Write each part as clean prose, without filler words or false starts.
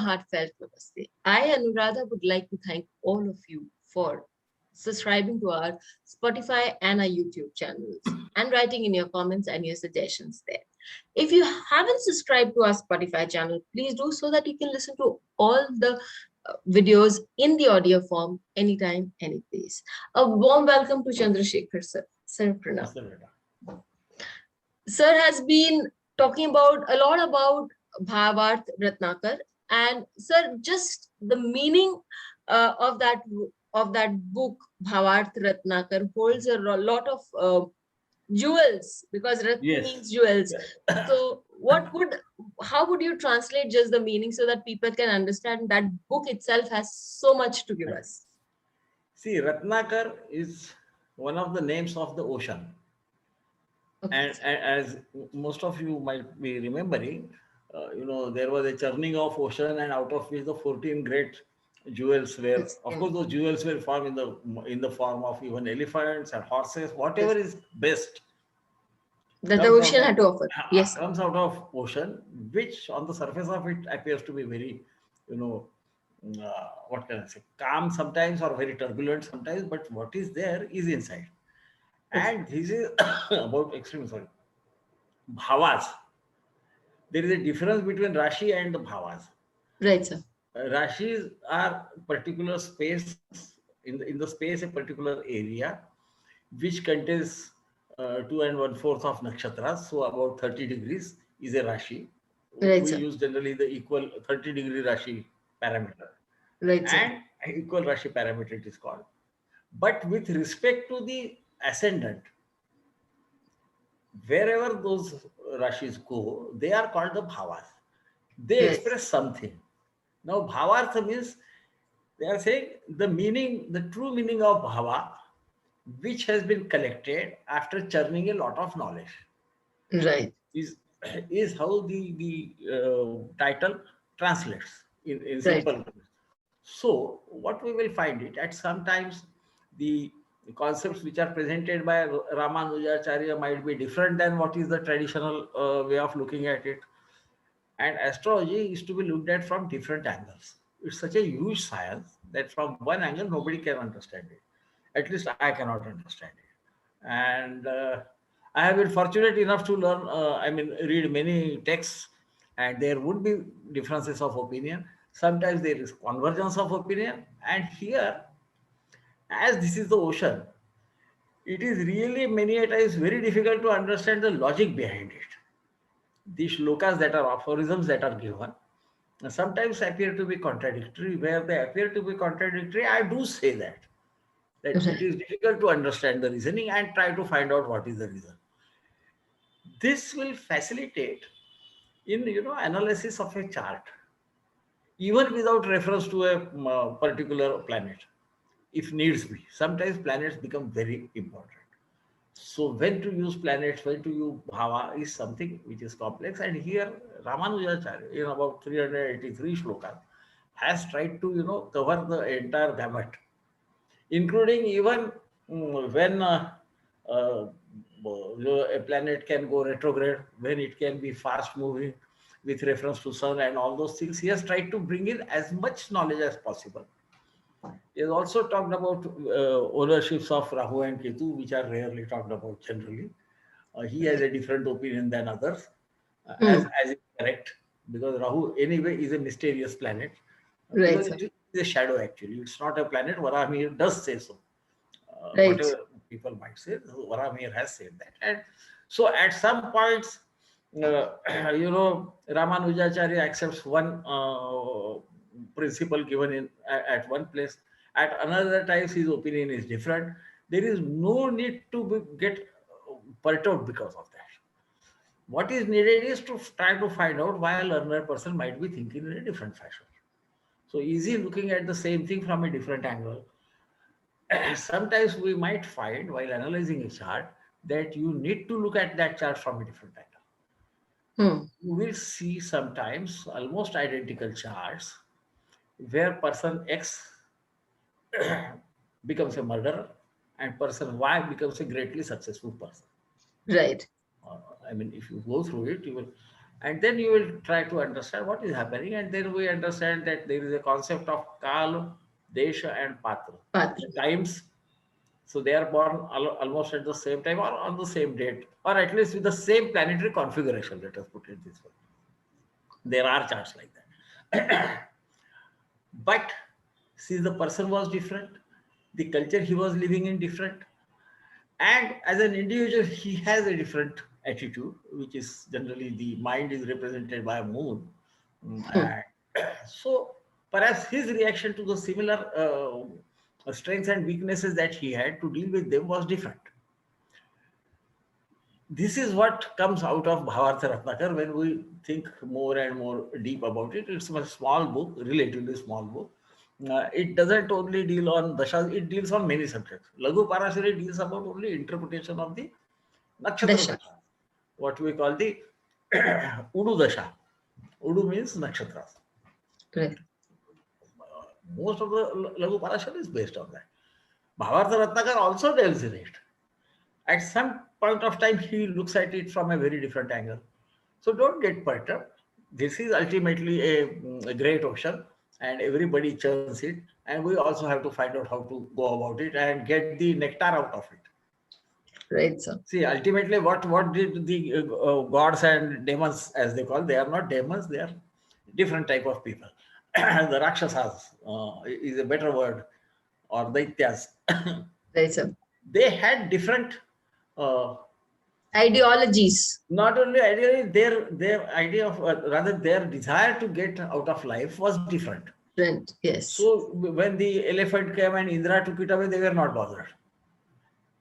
heartfelt namaste. I, Anuradha, would like to thank all of you for subscribing to our Spotify and our YouTube channels and writing in your comments and your suggestions there. If you haven't subscribed to our Spotify channel, please do so that you can listen to all the videos in the audio form anytime, any place. A warm welcome to Chandrasekhar sir. Sir, Pranam. Namaste, beta. Sir has been talking about a lot about Bhavarth Ratnakar, and sir, just the meaning of that book Bhavarth Ratnakar holds a lot of jewels, because Ratna Yes. means jewels. So how would you translate just the meaning so that people can understand that book itself has so much to give us? See, Ratnakar is one of the names of the ocean. Okay. And as most of you might be remembering, there was a churning of ocean, and out of which the 14 great jewels were, Yes. of course, those jewels were formed in the form of even elephants and horses, whatever Yes. is best That the comes out ocean of had to offer. Yes. comes out of ocean, which on the surface of it appears to be very, you know, what can I say, calm sometimes or very turbulent sometimes, but what is there is inside. Yes. And this is about extreme, sorry, bhavas. There is a difference between Rashi and the bhavas. Right, sir. Rashis are particular space in the space, a particular area which contains 2 and 1/4 of nakshatras, so about 30 degrees is a Rashi. Right, We sir. use generally the equal 30-degree Rashi parameter, Right, sir. and equal Rashi parameter it is called. But with respect to the ascendant, wherever those Rashis go, they are called the bhavas. They Right. express something. Now, bhavartha means they are saying the meaning, the true meaning of bhava, which has been collected after churning a lot of knowledge, Right. is is how the title translates in Right. simple words. So, what we will find it at sometimes the concepts which are presented by Ramanujacharya might be different than what is the traditional way of looking at it. And astrology is to be looked at from different angles. It's such a huge science that from one angle nobody can understand it. At least I cannot understand it. And I have been fortunate enough to learn, read many texts, and there would be differences of opinion. Sometimes there is convergence of opinion, and here, as this is the ocean, it is really many a times very difficult to understand the logic behind it. The shlokas that are aphorisms that are given sometimes appear to be contradictory. Where they appear to be contradictory, I do say that it Right. is difficult to understand the reasoning and try to find out what is the reason. This will facilitate in analysis of a chart, even without reference to a particular planet, if needs be. Sometimes planets become very important. So when to use planets, when to use bhava is something which is complex. And here Ramanujacharya in about 383 shlokas has tried to cover the entire gamut, including even when uh, a planet can go retrograde, when it can be fast moving with reference to sun and all those things. He has tried to bring in as much knowledge as possible. He has also talked about ownerships of Rahu and Ketu, which are rarely talked about generally. He has Right. a different opinion than others, Hmm. as is correct, because Rahu anyway is a mysterious planet, Right, because sir. it is a shadow actually. It's not a planet. Varamir does say so. Right. Whatever people might say, Varamir has said that. And so at some points, Ramanujacharya accepts one principle given at one place. At another times, his opinion is different. There is no need to get perturbed because of that. What is needed is to try to find out why a learner person might be thinking in a different fashion. So easy looking at the same thing from a different angle. Sometimes we might find while analyzing a chart that you need to look at that chart from a different angle. Hmm. You will see sometimes almost identical charts where person X becomes a murderer and person Y becomes a greatly successful person. Right. Uh, if you go through it, you will. And then you will try to understand what is happening. And then we understand that there is a concept of Kal, Desha, and Patra. Patra. Times. So they are born almost at the same time or on the same date, or at least with the same planetary configuration. Let us put it this way. There are charts like that. But since the person was different, the culture he was living in different, and as an individual he has a different attitude, which is generally the mind is represented by a moon. Hmm. And so perhaps his reaction to the similar strengths and weaknesses that he had to deal with them was different. This is what comes out of Bhavartha Ratnakar when we think more and more deep about it. It's a small book, relatively small book. It doesn't only deal on dashas, it deals on many subjects. Laghu Parashari deals about only interpretation of the nakshatra Dasha. dasha, what we call the Udu dasha. Udu means nakshatras. Right. Most of the Laghu Parashara is based on that. Bhavartha Ratnakar also delves in it. At some point of time, he looks at it from a very different angle. So don't get perturbed. This is ultimately a great ocean, and everybody churns it. And we also have to find out how to go about it and get the nectar out of it. Right, sir. See, ultimately, what did the gods and demons, as they call, they are not demons; they are different type of people. The Rakshasas is a better word, or Daityas. Right, sir. They had different uh, Ideologies. not only ideally their idea of rather their desire to get out of life was different. Different. Yes. So when the elephant came and Indra took it away, they were not bothered.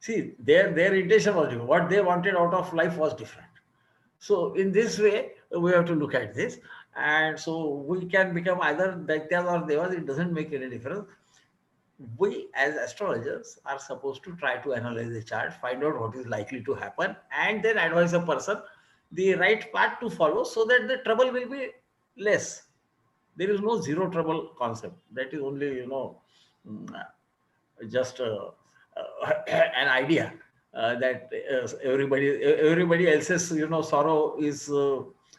See, their intention was different. What they wanted out of life was different. So in this way, we have to look at this. And so we can become either Daityas or Devas, it doesn't make any difference. We as astrologers are supposed to try to analyze the chart, find out what is likely to happen, and then advise a person the right path to follow so that the trouble will be less. There is no zero trouble concept. That is only, mm, just an idea that everybody else's sorrow is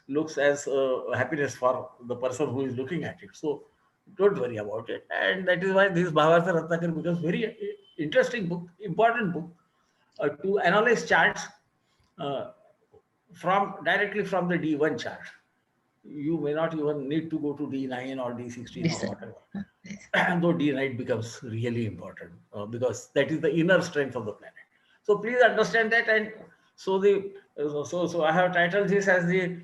looks as happiness for the person who is looking at it. So don't worry about it, and that is why this Bhavartha Ratnakar becomes very interesting book, important book to analyze charts uh, from directly from the D1 chart. You may not even need to go to D9 or D16 or Yes, sir. whatever. Though D9 becomes really important because that is the inner strength of the planet. So please understand that. And so I have titled this as the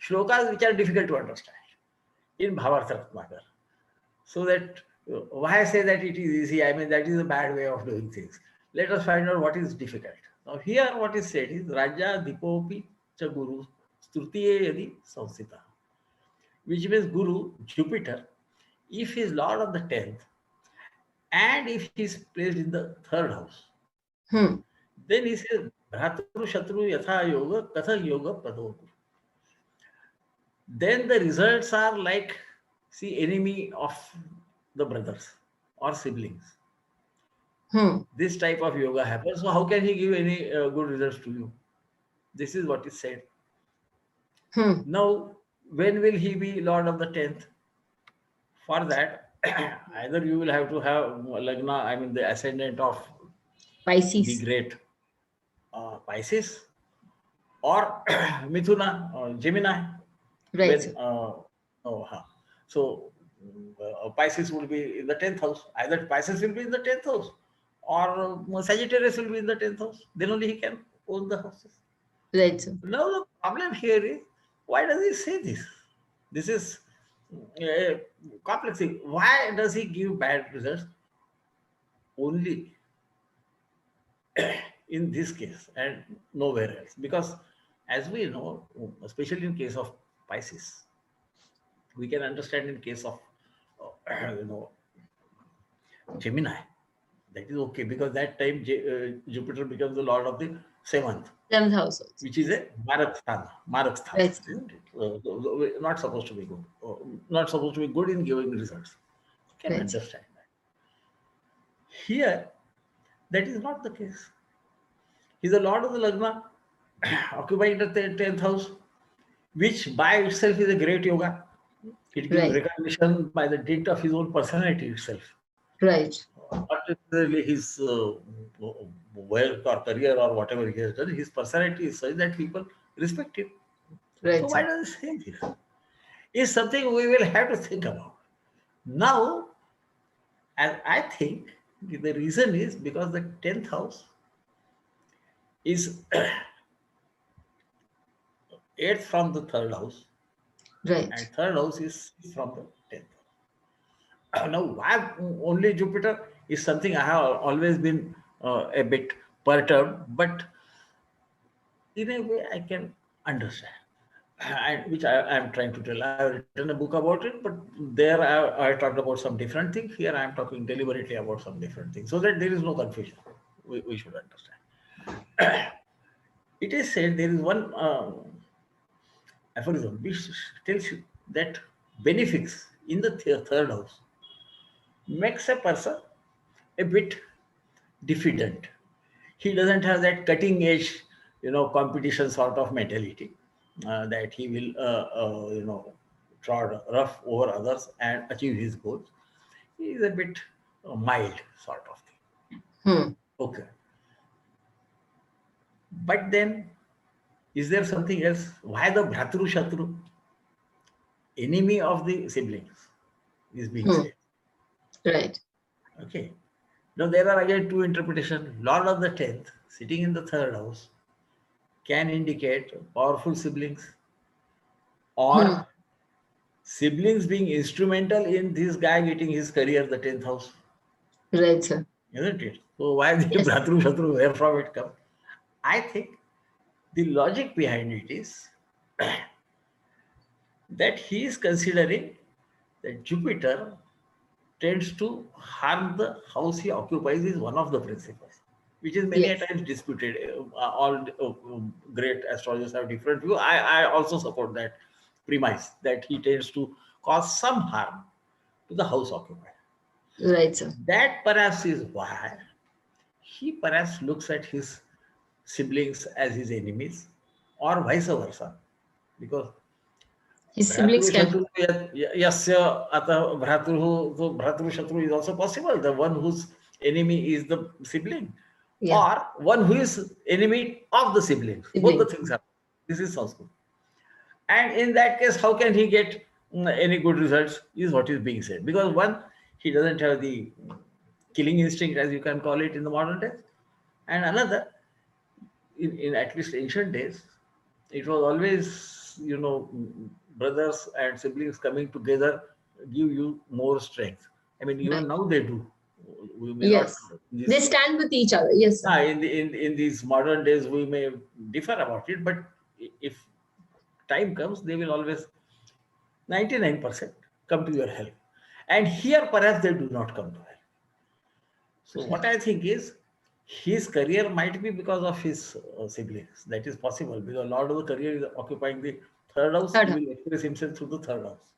shlokas which are difficult to understand in Bhavartha Ratnakar. So that why I say that it is easy, I mean that is a bad way of doing things. Let us find out what is difficult. Now here what is said is Raja Dipopi cha Guru Strutiye Yadi Sansita, which means Guru, Jupiter, if he is Lord of the 10th and if he is placed in the third house, Hmm. then he says Bhratru Shatru Yatha Yoga Katha Yoga Prado. Then the results are like, see, enemy of the brothers or siblings. Hmm. This type of yoga happens. So how can he give any good results to you? This is what is said. Hmm. Now, when will he be Lord of the 10th? For that, either you will have to have Lagna, I mean the ascendant of the Pisces. great Pisces, or Mithuna or Gemini. Right, When sir. so Pisces will be in the 10th house. Either Pisces will be in the 10th house, or Sagittarius will be in the 10th house. Then only he can own the houses. Right, sir. Now the problem here is, why does he say this? This is a complex thing. Why does he give bad results only in this case and nowhere else? Because as we know, especially in case of Pisces, we can understand in case of you know Gemini, that is okay because that time Jupiter becomes the lord of the seventh, Seventh house also. which is a Maraksthan, Right, sir. isn't it? Not supposed to be good, not supposed to be good in giving results. You can Right, sir. understand that. Here, that is not the case. He's the lord of the Lagna, occupying the 10th house. which by itself is a great yoga. It gives Right. recognition by the dint of his own personality itself. Right. Not necessarily his work or career or whatever he has done. His personality is such that people respect him. So Right, why sir. does he say this? Is something we will have to think about. Now, and I think the reason is because the 10th house is eighth from the third house, and Right. third house is from the 10th. Now, why only Jupiter is something I have always been a bit perturbed, but in a way I can understand. And which I am trying to tell. I have written a book about it, but there I talked about some different things. Here I am talking deliberately about some different things so that there is no confusion. We should understand. It is said there is one aphorism which tells you that benefics in the third house makes a person a bit diffident. He doesn't have that cutting edge, competition sort of mentality that he will, trod rough over others and achieve his goals. He is a bit mild sort of thing. Hmm. Okay. But then, is there something else? Why the Bhratru Shatru, enemy of the siblings, is being Hmm. said? Right. Okay. Now, there are again two interpretations. Lord of the 10th, sitting in the third house, can indicate powerful siblings Hmm. or siblings being instrumental in this guy getting his career, the 10th house, Right, sir. isn't it? So, why the Yes. Bhratru Shatru, where from it come? I think the logic behind it is that he is considering that Jupiter tends to harm the house he occupies is one of the principles, which is many a Yes. times disputed. All great astrologers have different view. I also support that premise that he tends to cause some harm to the house occupied. Right, sir. That perhaps is why he perhaps looks at his siblings as his enemies or vice versa. Because His siblings can. Bhratru yasya ata bhratru, so bhratru shatru is also possible. The one whose enemy is the sibling, Yeah. or one who is enemy of the siblings. Both the Sibling. things happen. This is sounds good. And in that case, how can he get any good results? Is what is being said. Because one, he doesn't have the killing instinct, as you can call it in the modern days, and another, in at least ancient days, it was always, brothers and siblings coming together give you more strength. I mean, even Right. now they do. We may not Yes. They this stand with each other. Yes, sir. in these modern days we may differ about it, but if time comes, they will always 99% come to your help. And here perhaps they do not come to help. So what I think is his career might be because of his siblings. That is possible because a lot of the career is occupying the third house. Third He house. will express himself through the third house.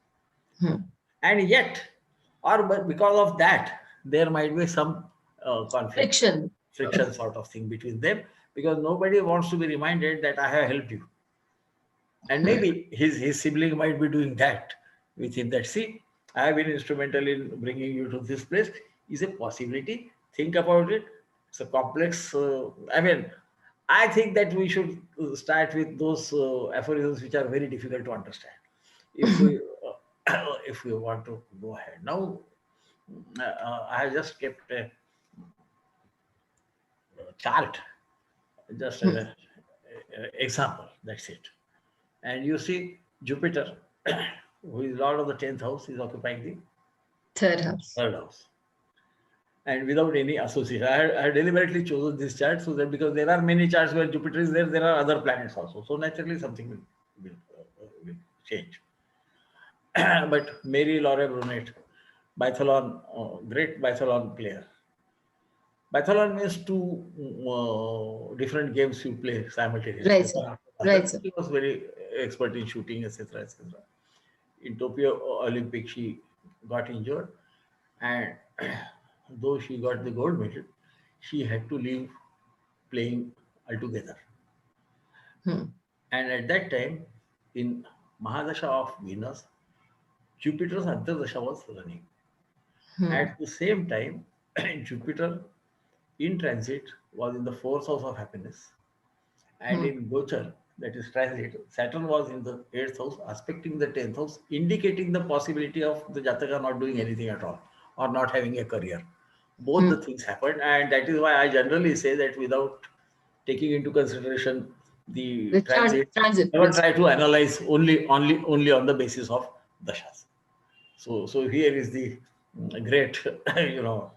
Hmm. And yet, or but because of that, there might be some conflict, Friction. friction sort of thing between them because nobody wants to be reminded that I have helped you. And Hmm. maybe his sibling might be doing that with him. That see, I have been instrumental in bringing you to this place. Is a possibility. Think about it. It's a complex. I mean, I think that we should start with those aphorisms which are very difficult to understand. If we if we want to go ahead now, I have just kept a chart just as Hmm. a example. That's it. And you see Jupiter, who is Lord of the 10th house, is occupying the Third house. third house. And without any association. I had deliberately chosen this chart so that because there are many charts where Jupiter is there are other planets also. So naturally something will change. But Mary Laura Brunet, biathlon, great biathlon player. Biathlon means two different games you play simultaneously. Right, sir. One after the Right, other. sir. She was very expert in shooting, etc., etc. In Tokyo Olympic, she got injured, and though she got the gold medal, she had to leave playing altogether. Hmm. And at that time, in Mahadasha of Venus, Jupiter's Antardasha was running. At the same time, Jupiter in transit was in the fourth house of happiness, and in Gochar, that is transit, Saturn was in the eighth house, aspecting the 10th house, indicating the possibility of the Jataka not doing anything at all or not having a career. Both the things happened, and that is why I generally say that without taking into consideration the The transit. never try to analyze only on the basis of dashas. So here is the great, you know,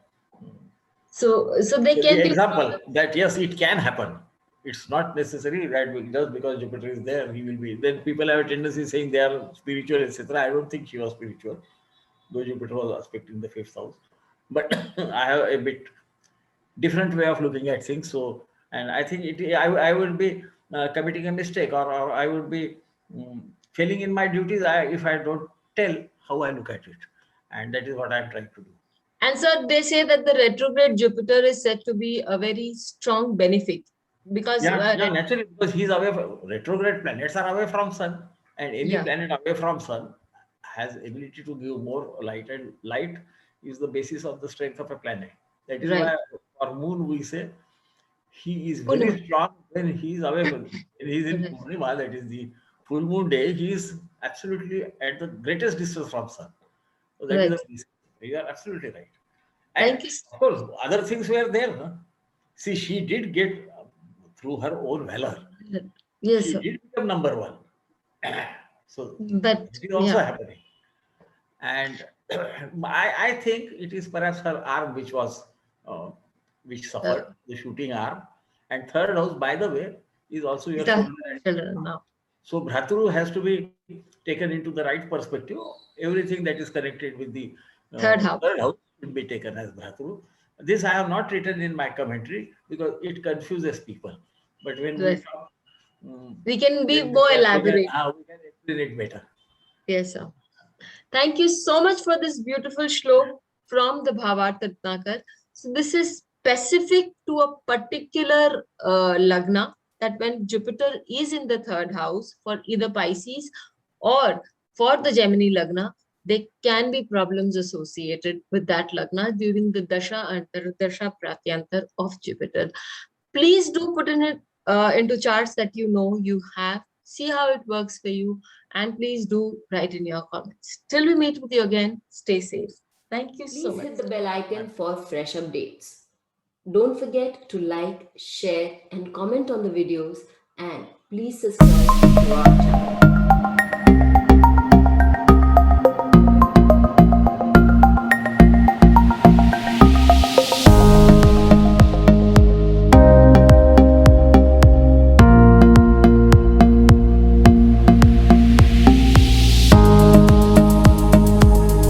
So they the can be example that yes, it can happen. It's not necessary that just because Jupiter is there, he will be. Then people have a tendency saying they are spiritual, etc. I don't think she was spiritual, though Jupiter was aspecting the fifth house. But I have a bit different way of looking at things. So, and I think I would be committing a mistake, or I would be failing in my duties if I don't tell how I look at it, and that is what I'm trying to do. And so they say that the retrograde Jupiter is said to be a very strong benefit because Yeah, naturally, because he's away from retrograde planets are away from sun, and any planet away from sun has ability to give more light, and light is the basis of the strength of a planet. That is why for moon we say he is very strong when he is away from. When he is in Purnima, that is the full moon day, he is absolutely at the greatest distance from sun. So that is the reason. You are absolutely right. And Thank you. Of course, other things were there. No? See, she did get through her own valor. Yes, She sir. did become number one. So But it is also happening. And I think it is perhaps her arm which suffered, the shooting arm. And third house, by the way, is also your shoulder. now. So Bhratru has to be taken into the right perspective. Everything that is connected with the Third house should be taken as Bhratru. This I have not written in my commentary because it confuses people. But when we talk, we can be more elaborate. We can explain it better. Yes, sir. Thank you so much for this beautiful shlok from the Bhavarth Ratnakar. So this is specific to a particular lagna, that when Jupiter is in the third house for either Pisces or for the Gemini lagna, there can be problems associated with that lagna during the Dasha and Dasha Pratyantar of Jupiter. Please do put in it into charts that you know you have. See how it works for you. And please do write in your comments. Till we meet with you again, stay safe. Thank you so much. Please hit the bell icon for fresh updates. Don't forget to like, share, and comment on the videos. And please subscribe to our channel.